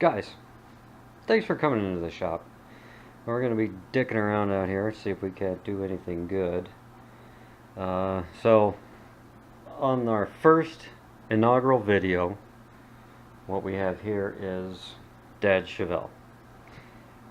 Guys, thanks for coming into the shop. We're going to be dicking around out here, see if we can't do anything good. So, on our first inaugural video, what we have here is Dad's Chevelle.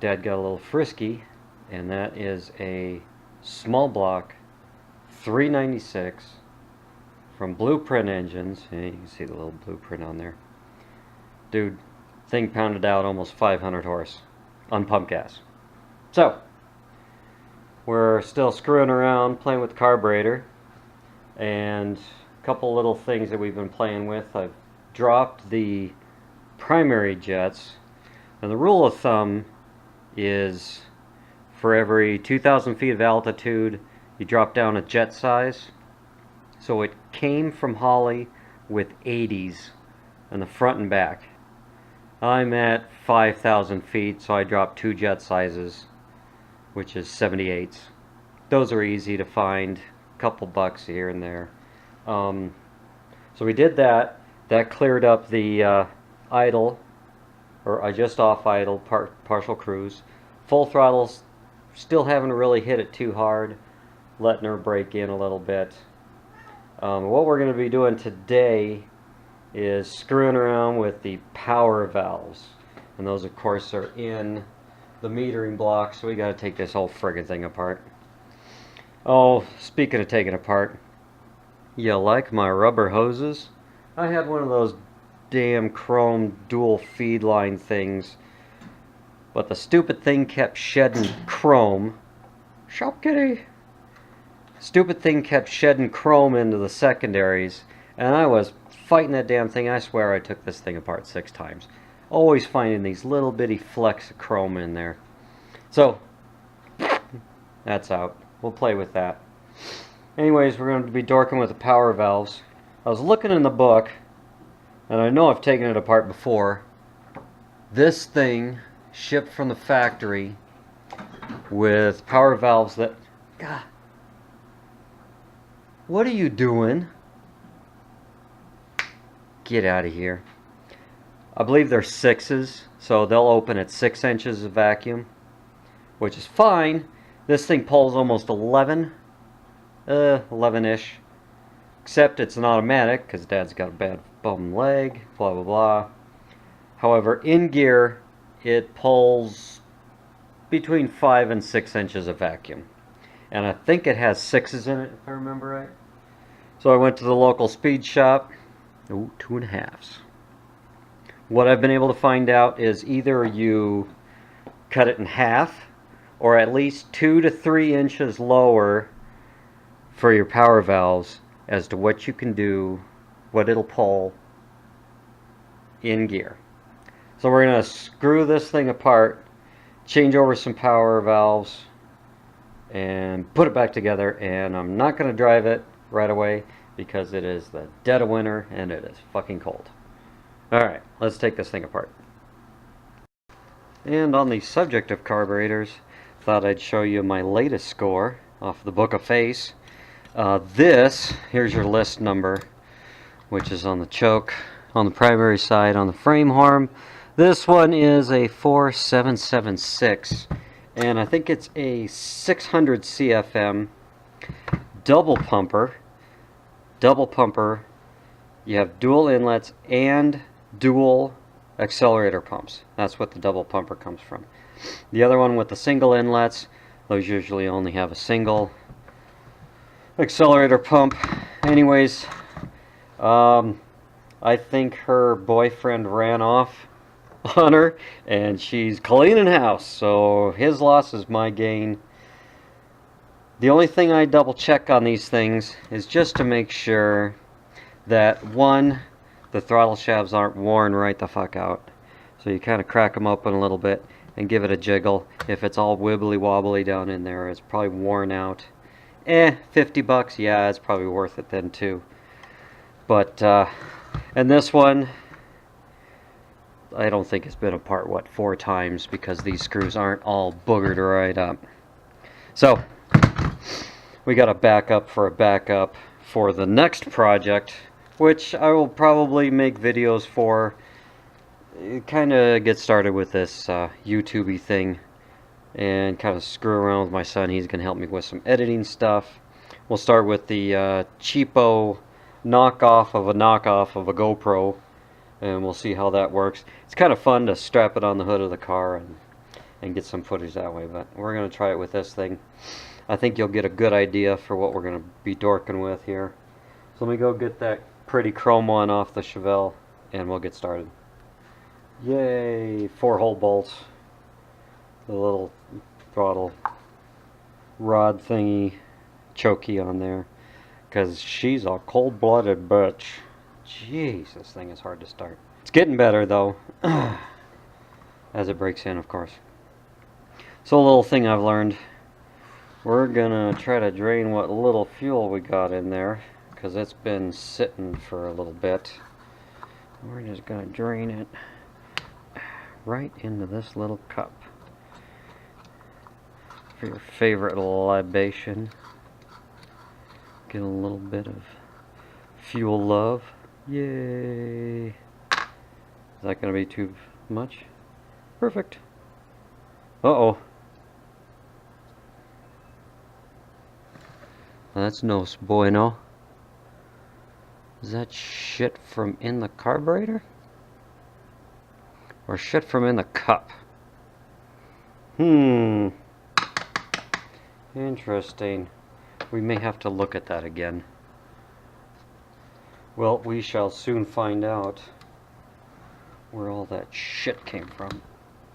Dad got a little frisky, and that is a small block 396 from Blueprint Engines. And you can see the little blueprint on there. Dude, thing pounded out almost 500 horse on pump gas. So, we're still screwing around, playing with the carburetor, and a couple little things that we've been playing with. I've dropped the primary jets, and the rule of thumb is for every 2,000 feet of altitude, you drop down a jet size. So it came from Holly with 80s in the front and back. I'm at 5,000 feet, so I dropped 2 jet sizes, which is 78s. Those are easy to find, a couple bucks here and there. So we did that. That cleared up the idle, or just off idle, partial cruise. Full throttles, still haven't really hit it too hard, letting her break in a little bit. What we're going to be doing today is screwing around with the power valves, and those of course are in the metering block, so we got to take this whole friggin' thing apart. Oh, speaking of taking apart, you like my rubber hoses? I had one of those damn chrome dual feed line things, but the stupid thing kept shedding chrome. Shop kitty! Stupid thing kept shedding chrome into the secondaries, and I was fighting that damn thing. I swear I took this thing apart 6 times. Always finding these little bitty flecks of chrome in there. So, that's out. We'll play with that. Anyways, we're going to be dorking with the power valves. I was looking in the book, and I know I've taken it apart before. This thing shipped from the factory with power valves that... God, what are you doing? Get out of here. I believe they're 6s, so they'll open at 6 inches of vacuum, which is fine. This thing pulls almost 11, 11-ish, except it's an automatic because Dad's got a bad bum leg, blah blah blah. However, in gear, it pulls between 5 and 6 inches of vacuum, and I think it has 6s in it, if I remember right. So I went to the local speed shop. Oh, 2.5s. What I've been able to find out is either you cut it in half, or at least 2 to 3 inches lower for your power valves as to what you can do, what it'll pull in gear. So we're going to screw this thing apart, change over some power valves, and put it back together. And I'm not going to drive it right away because it is the dead of winter and it is fucking cold. Alright, let's take this thing apart. And on the subject of carburetors, thought I'd show you my latest score off the Book of Face. Here's your list number, which is on the choke, on the primary side, on the frame harm. This one is a 4776, and I think it's a 600 CFM double pumper. You have dual inlets and dual accelerator pumps. That's what the double pumper comes from. The other one with the single inlets, those usually only have a single accelerator pump. Anyways, I think her boyfriend ran off on her and she's cleaning house, so his loss is my gain. The only thing I double check on these things is just to make sure that, one, the throttle shafts aren't worn right the fuck out. So you kind of crack them open a little bit and give it a jiggle. If it's all wibbly wobbly down in there, it's probably worn out. 50 bucks, yeah, it's probably worth it then too. But, and this one, I don't think it's been apart, what, 4 times, because these screws aren't all boogered right up. So, we got a backup for the next project, which I will probably make videos for kind of get started with this YouTube-y thing and kind of screw around with my son. He's going to help me with some editing stuff. We'll start with the cheapo knockoff of a GoPro, and we'll see how that works. It's kind of fun to strap it on the hood of the car and get some footage that way, but we're going to try it with this thing. I think you'll get a good idea for what we're going to be dorking with here. So let me go get that pretty chrome one off the Chevelle, and we'll get started. Yay, 4-hole bolts. The little throttle rod thingy, chokey on there, because she's a cold-blooded bitch. Jeez, this thing is hard to start. It's getting better though, as it breaks in, of course. So a little thing I've learned, we're gonna try to drain what little fuel we got in there, because it's been sitting for a little bit. We're just gonna drain it right into this little cup for your favorite libation. Get a little bit of fuel love. Yay! Is that gonna be too much? Perfect. Uh-oh. That's no bueno. Is that shit from in the carburetor? Or shit from in the cup? Interesting. We may have to look at that again. Well, we shall soon find out where all that shit came from.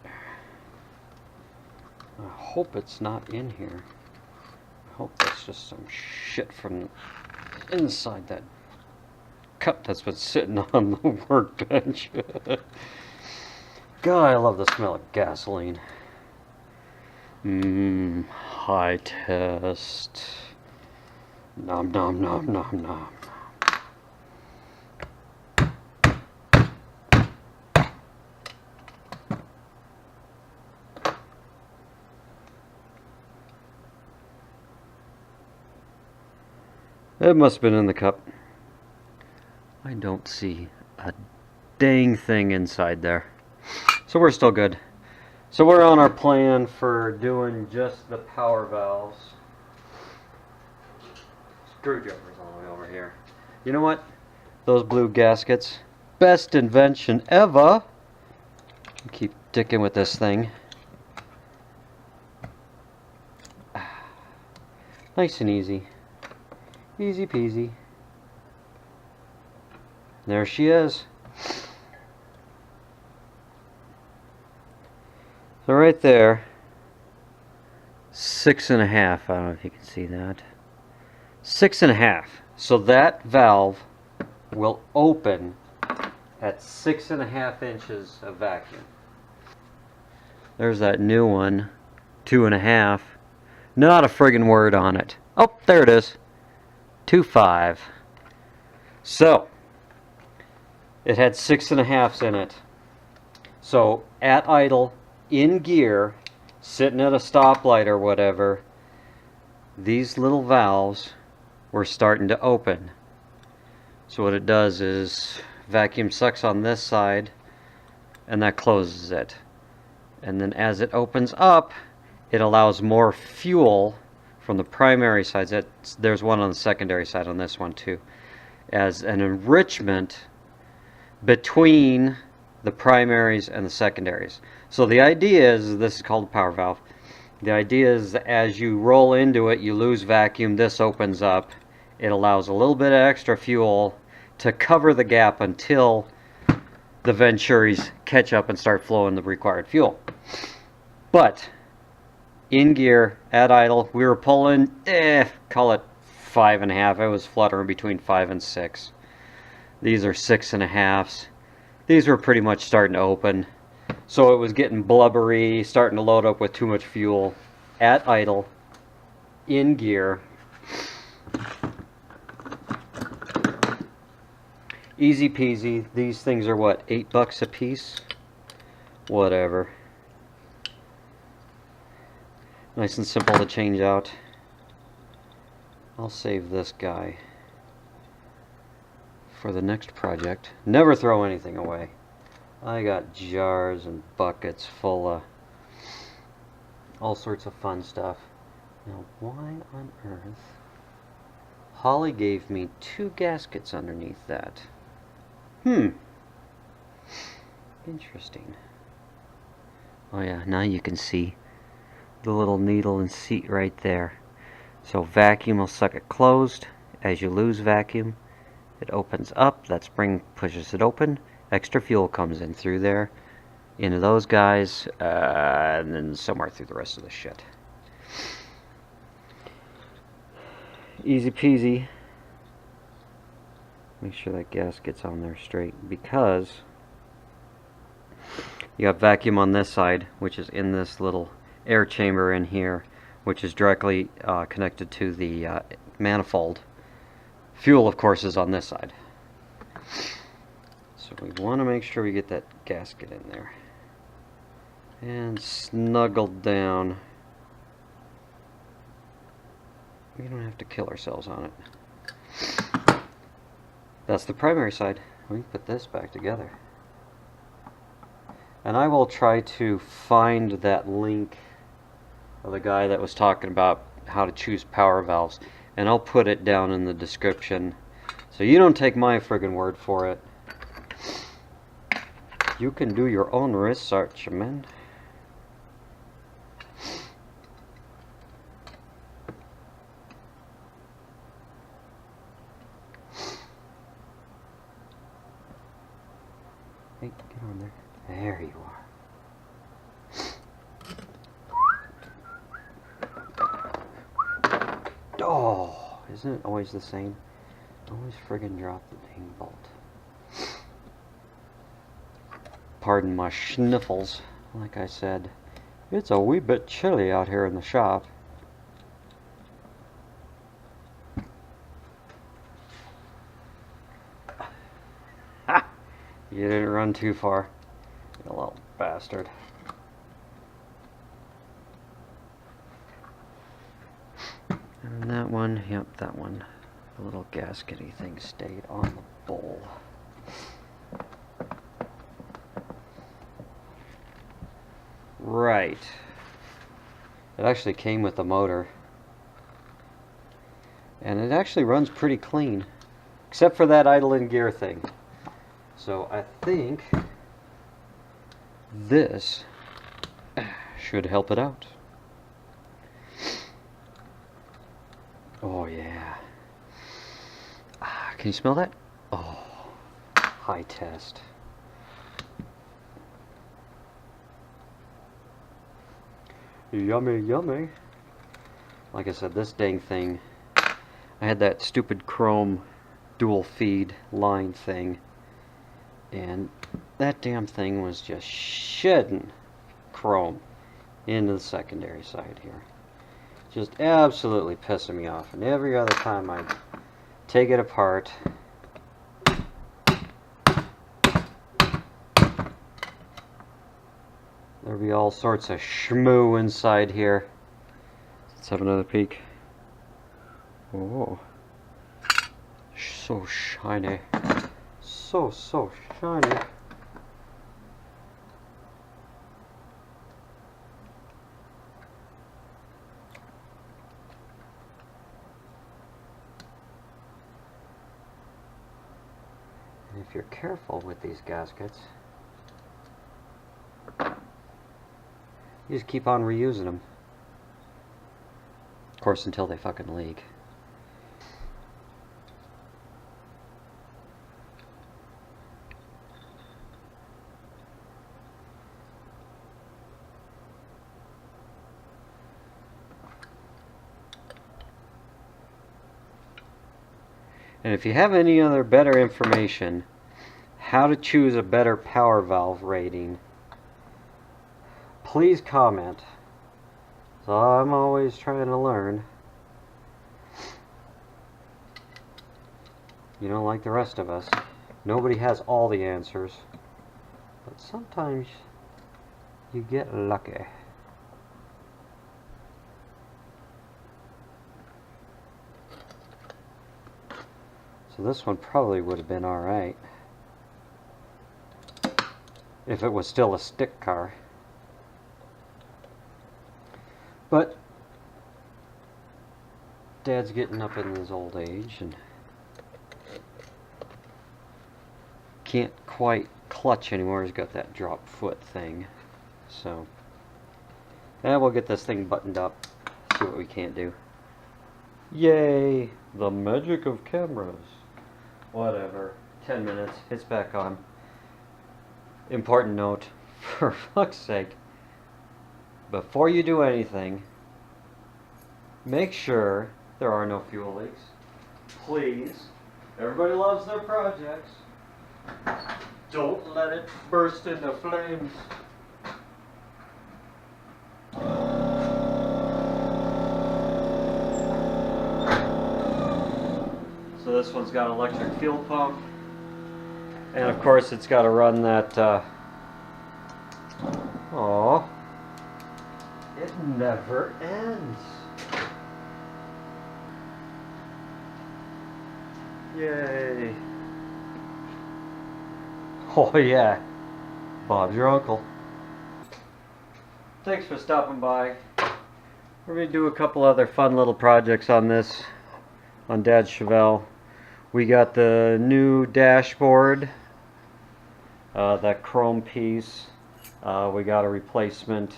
I hope it's not in here. I hope that's just some shit from inside that cup that's been sitting on the workbench. God, I love the smell of gasoline. High test. Nom nom nom nom nom. It must have been in the cup. I don't see a dang thing inside there. So we're still good. So we're on our plan for doing just the power valves. Screwdrivers all the way over here. You know what? Those blue gaskets. Best invention ever. Keep dicking with this thing. Nice and easy. Easy peasy. There she is. So right there, 6.5. I don't know if you can see that. 6.5. So that valve will open at 6.5 inches of vacuum. There's that new one, 2.5. Not a friggin' word on it. Oh, there it is. 2.5. So it had 6.5s in it. So at idle, in gear, sitting at a stoplight or whatever, these little valves were starting to open. So what it does is vacuum sucks on this side and that closes it. And then as it opens up, it allows more fuel from the primary sides. There's one on the secondary side on this one too, as an enrichment between the primaries and the secondaries. So the idea is, this is called a power valve. The idea is that as you roll into it, you lose vacuum, this opens up. It allows a little bit of extra fuel to cover the gap until the Venturis catch up and start flowing the required fuel. But in gear, at idle, we were pulling, call it 5.5. I was fluttering between 5 and 6. These are 6.5s. These were pretty much starting to open. So it was getting blubbery, starting to load up with too much fuel. At idle, in gear. Easy peasy. These things are what, $8 a piece? Whatever. Nice and simple to change out. I'll save this guy for the next project. Never throw anything away. I got jars and buckets full of all sorts of fun stuff. Now, why on earth? Holly gave me 2 gaskets underneath that. Interesting. Oh yeah, now you can see the little needle and seat right there. So vacuum will suck it closed. As you lose vacuum, it opens up. That spring pushes it open. Extra fuel comes in through there, into those guys, and then somewhere through the rest of the shit. Easy peasy. Make sure that gas gets on there straight, because you got vacuum on this side, which is in this little air chamber in here, which is directly connected to the manifold. Fuel, of course, is on this side. So we want to make sure we get that gasket in there. And snuggled down. We don't have to kill ourselves on it. That's the primary side. We can put this back together. And I will try to find that link of the guy that was talking about how to choose power valves, and I'll put it down in the description, so you don't take my friggin' word for it. You can do your own research, man. Hey, get on there. There you are. Oh, isn't it always the same? Always friggin' drop the dang bolt. Pardon my sniffles. Like I said, it's a wee bit chilly out here in the shop. Ha! You didn't run too far, you little bastard. And that one, yep, that one. The little gaskety thing stayed on the bowl. Right. It actually came with the motor. And it actually runs pretty clean. Except for that idle in gear thing. So I think this should help it out. Oh yeah. Can you smell that? Oh, high test. Yummy, yummy. Like I said, this dang thing, I had that stupid chrome dual feed line thing, and that damn thing was just shedding chrome into the secondary side here. Just absolutely pissing me off. And every other time I take it apart, there'll be all sorts of schmoo inside here. Let's have another peek. Oh, so shiny. So shiny. And if you're careful with these gaskets, you just keep on reusing them. Of course, until they fucking leak. And if you have any other better information, how to choose a better power valve rating, please comment. So I'm always trying to learn. You know, like the rest of us, nobody has all the answers. But sometimes you get lucky. So this one probably would have been alright. if it was still a stick car. But Dad's getting up in his old age and can't quite clutch anymore. He's got that drop foot thing. So, we'll get this thing buttoned up, see what we can't do. Yay! The magic of cameras. Whatever. 10 minutes. It's back on. Important note, for fuck's sake, before you do anything, make sure there are no fuel leaks. Please. Everybody loves their projects. Don't let it burst into flames. So this one's got an electric fuel pump. And of course it's got to run that, it never ends. Yay. Oh yeah, Bob's your uncle. Thanks for stopping by. We're going to do a couple other fun little projects on this, on Dad's Chevelle. We got the new dashboard, that chrome piece. We got a replacement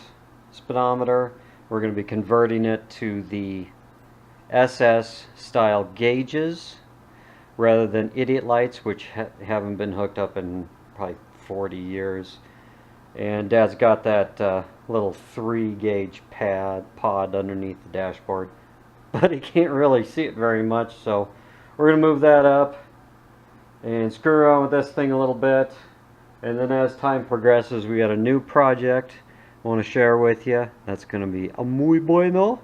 speedometer. We're going to be converting it to the SS style gauges rather than idiot lights, which haven't been hooked up in probably 40 years. And Dad's got that little 3-gauge pod underneath the dashboard, but he can't really see it very much, so we're going to move that up and screw around with this thing a little bit. And then as time progresses, we got a new project I want to share with you. That's going to be a muy bueno.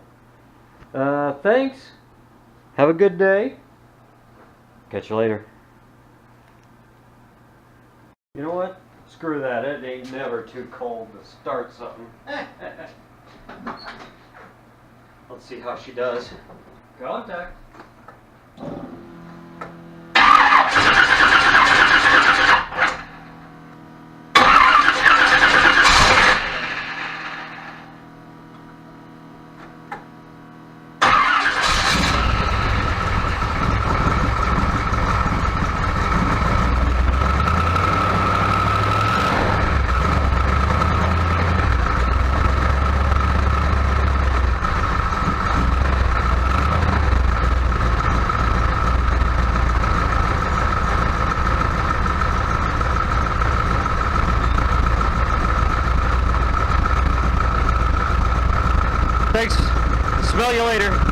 Thanks. Have a good day. Catch you later. You know what? Screw that. It ain't never too cold to start something. Let's see how she does. Contact. Thanks. Smell you later.